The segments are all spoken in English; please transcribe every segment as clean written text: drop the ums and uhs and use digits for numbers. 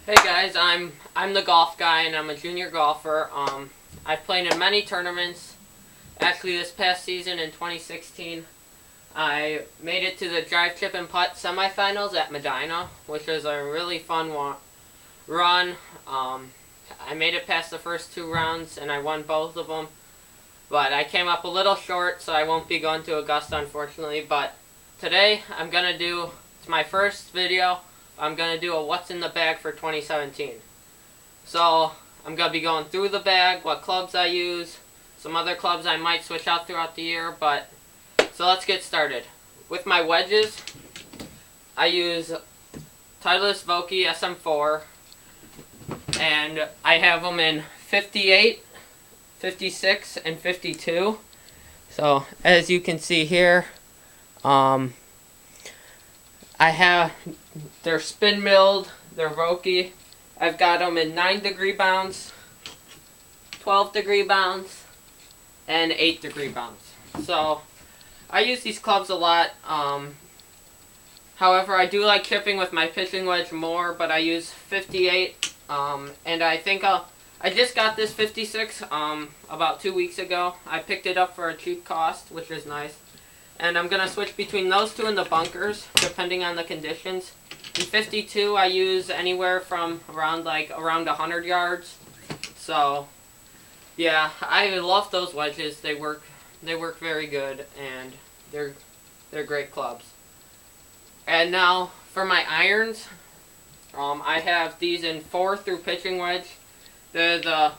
Hey guys, I'm the golf guy and I'm a junior golfer. I've played in many tournaments. Actually, this past season in 2016, I made it to the drive, chip, and putt semifinals at Medina, which was a really fun run. I made it past the first two rounds and I won both of them, but I came up a little short, so I won't be going to Augusta unfortunately. But today it's my first video. I'm going to do a what's in the bag for 2017. So I'm going to be going through the bag, what clubs I use, some other clubs I might switch out throughout the year. So let's get started. With my wedges, I use Titleist Vokey SM4, and I have them in 58, 56, and 52. So as you can see here, they're spin milled, they're Vokey. I've got them in 9-degree bounce, 12-degree bounce, and 8-degree bounce. So I use these clubs a lot. However, I do like chipping with my pitching wedge more, but I use 58. And I just got this 56 about 2 weeks ago. I picked it up for a cheap cost, which is nice. And I'm going to switch between those two and the bunkers, depending on the conditions. In 52, I use anywhere from around 100 yards. So, yeah, I love those wedges. They work very good, and they're great clubs. And now for my irons, I have these in 4 through pitching wedge. They're the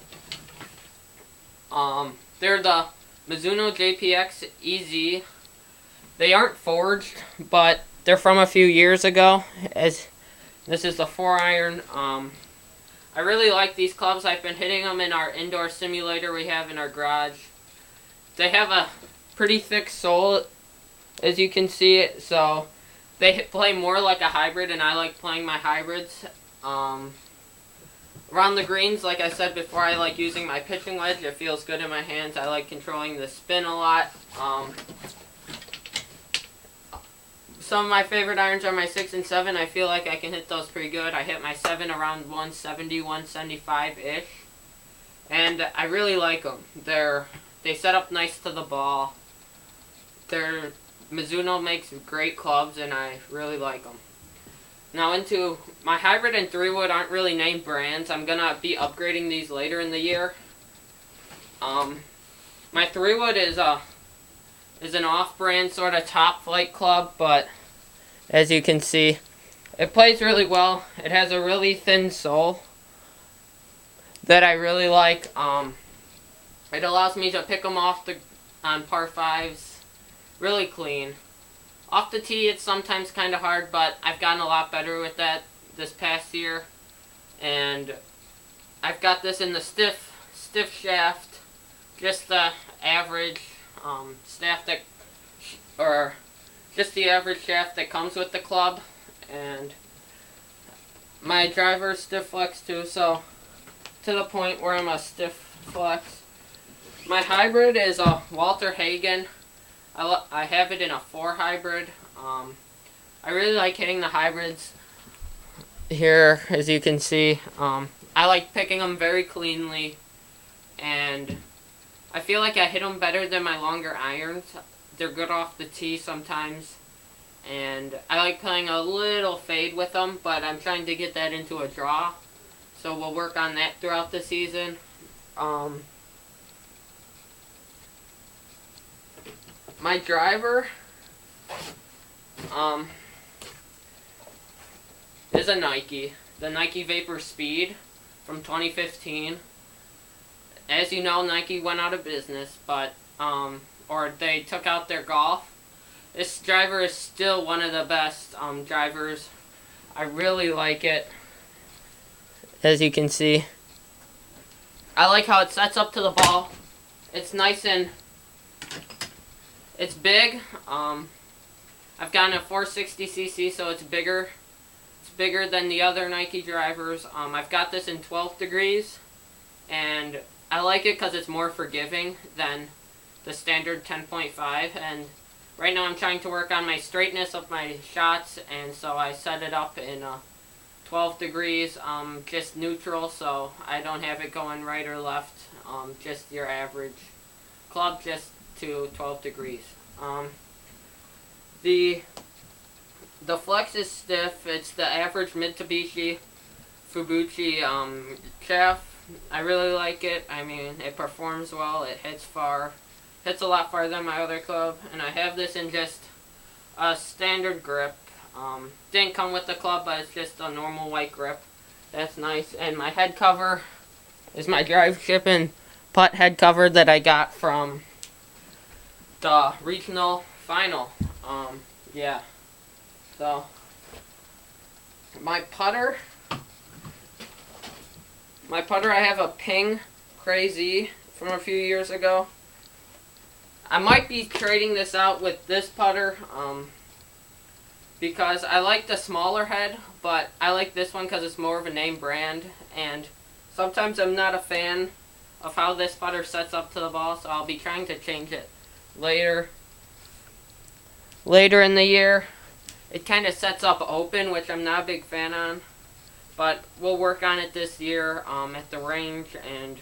Mizuno JPX EZ. They aren't forged, but they're from a few years ago. As this is the 4-iron. I really like these clubs. I've been hitting them in our indoor simulator we have in our garage. They have a pretty thick sole, as you can see. So they play more like a hybrid, and I like playing my hybrids. Around the greens, like I said before, I like using my pitching wedge. It feels good in my hands. I like controlling the spin a lot. Some of my favorite irons are my 6 and 7. I feel like I can hit those pretty good. I hit my 7 around 170, 175-ish. And I really like them. They set up nice to the ball. Mizuno makes great clubs, and I really like them. Now into my hybrid and 3-wood aren't really named brands. I'm going to be upgrading these later in the year. My 3-wood is an off-brand sort of top flight club, but as you can see, it plays really well. It has a really thin sole that I really like. It allows me to pick them off on par 5s really clean. Off the tee, it's sometimes kind of hard, but I've gotten a lot better with that this past year. And I've got this in the stiff shaft, just the average just the average shaft that comes with the club. And my driver is stiff flex too, so to the point where I'm a stiff flex. My hybrid is a Walter Hagen. I have it in a 4 hybrid. I really like hitting the hybrids here, as you can see. I like picking them very cleanly, and I feel like I hit them better than my longer irons. They're good off the tee sometimes, and I like playing a little fade with them, but I'm trying to get that into a draw, so we'll work on that throughout the season. My driver is a Nike. The Nike Vapor Speed from 2015. As you know, Nike went out of business, or they took out their golf. This driver is still one of the best drivers. I really like it. As you can see, I like how it sets up to the ball. It's nice and it's big. I've gotten a 460cc, so it's bigger. It's bigger than the other Nike drivers. I've got this in 12 degrees, and I like it because it's more forgiving than the standard 10.5. And right now I'm trying to work on my straightness of my shots, and so I set it up in 12 degrees, just neutral, so I don't have it going right or left, just your average club, just to 12 degrees. The flex is stiff. It's the average Mitsubishi Fubuchi shaft. I really like it. I mean, it performs well. It hits far. Hits a lot farther than my other club. And I have this in just a standard grip. Didn't come with the club, but it's just a normal white grip. That's nice. And my head cover is my drive chip and putt head cover that I got from the regional final. Yeah. So, my putter, I have a Ping Crazy from a few years ago. I might be trading this out with this putter, because I like the smaller head, but I like this one because it's more of a name brand, and sometimes I'm not a fan of how this putter sets up to the ball, so I'll be trying to change it later in the year. It kind of sets up open, which I'm not a big fan on, but we'll work on it this year at the range, and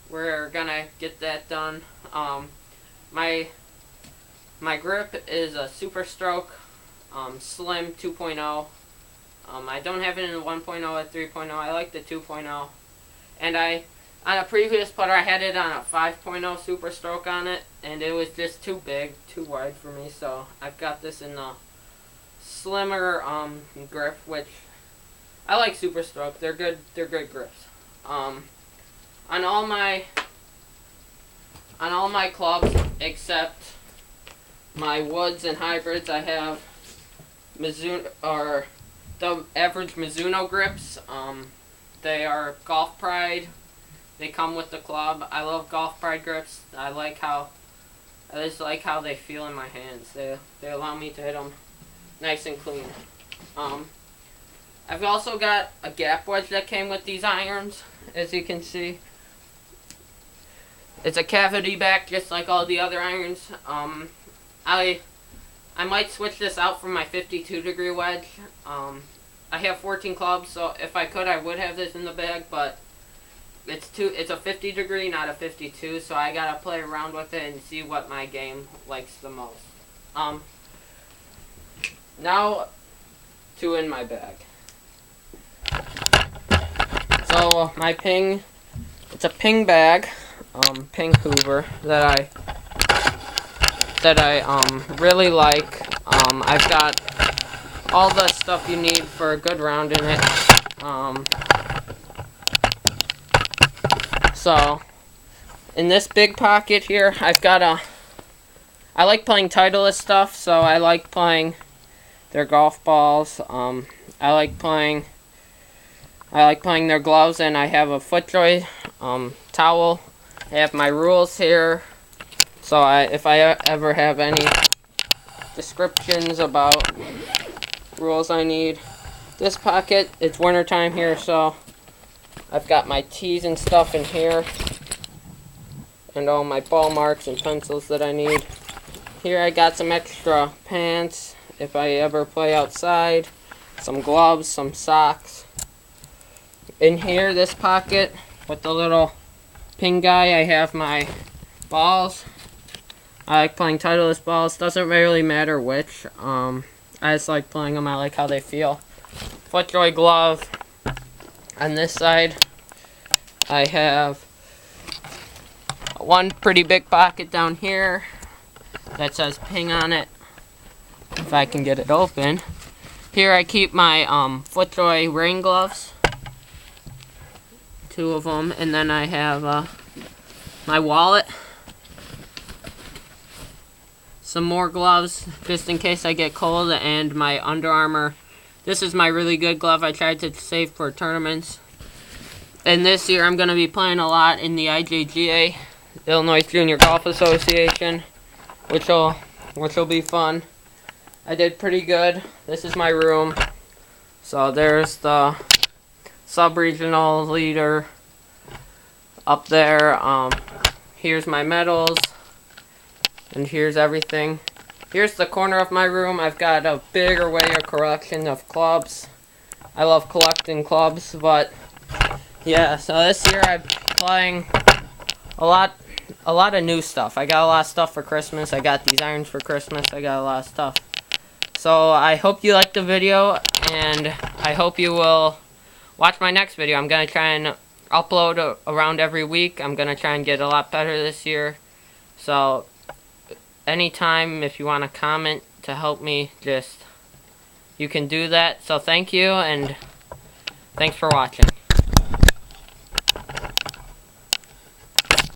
we're gonna get that done. My grip is a Super Stroke Slim 2.0. I don't have it in the 1.0 at 3.0. I like the 2.0, and on a previous putter I had it on a 5.0 Super Stroke on it, and it was just too big, too wide for me, so I've got this in the slimmer grip, which I like. Super Stroke, they're good grips. On all my clubs except my woods and hybrids, I have Mizuno, or the average Mizuno grips. They are Golf Pride. They come with the club. I love Golf Pride grips. I just like how they feel in my hands. They allow me to hit them nice and clean. I've also got a gap wedge that came with these irons, as you can see. It's a cavity back, just like all the other irons. I might switch this out for my 52 degree wedge. I have 14 clubs, so if I could, I would have this in the bag, but it's a 50 degree, not a 52, so I gotta play around with it and see what my game likes the most. Now to in my bag. So my Ping, it's a Ping bag, Ping Hoover that I really like. I've got all the stuff you need for a good round in it. So in this big pocket here, I've got I like playing Titleist stuff, so I like playing their golf balls. I like playing their gloves, and I have a FootJoy towel. I have my rules here, so if I ever have any descriptions about rules I need. This pocket, it's winter time here, so I've got my tees and stuff in here, and all my ball marks and pencils that I need. Here I got some extra pants if I ever play outside, some gloves, some socks. In here, this pocket with the little Ping guy, I have my balls. I like playing Titleist balls. Doesn't really matter which. I just like playing them. I like how they feel. FootJoy glove. On this side, I have one pretty big pocket down here that says Ping on it, if I can get it open. Here I keep my FootJoy rain gloves, 2 of them, and then I have my wallet, some more gloves just in case I get cold, and my Under Armour. This is my really good glove I tried to save for tournaments. And this year I'm going to be playing a lot in the IJGA, Illinois Junior Golf Association, which will be fun. I did pretty good. This is my room. So there's the sub-regional leader up there. Here's my medals, and here's everything. Here's the corner of my room. I've got a big array of collection of clubs. I love collecting clubs, but yeah, so this year I'm playing a lot of new stuff. I got a lot of stuff for Christmas. I got these irons for Christmas. I got a lot of stuff. So I hope you liked the video, and I hope you will watch my next video. I'm going to try and upload around every week. I'm going to try and get a lot better this year. So anytime if you want to comment to help me, you can do that. So thank you, and thanks for watching.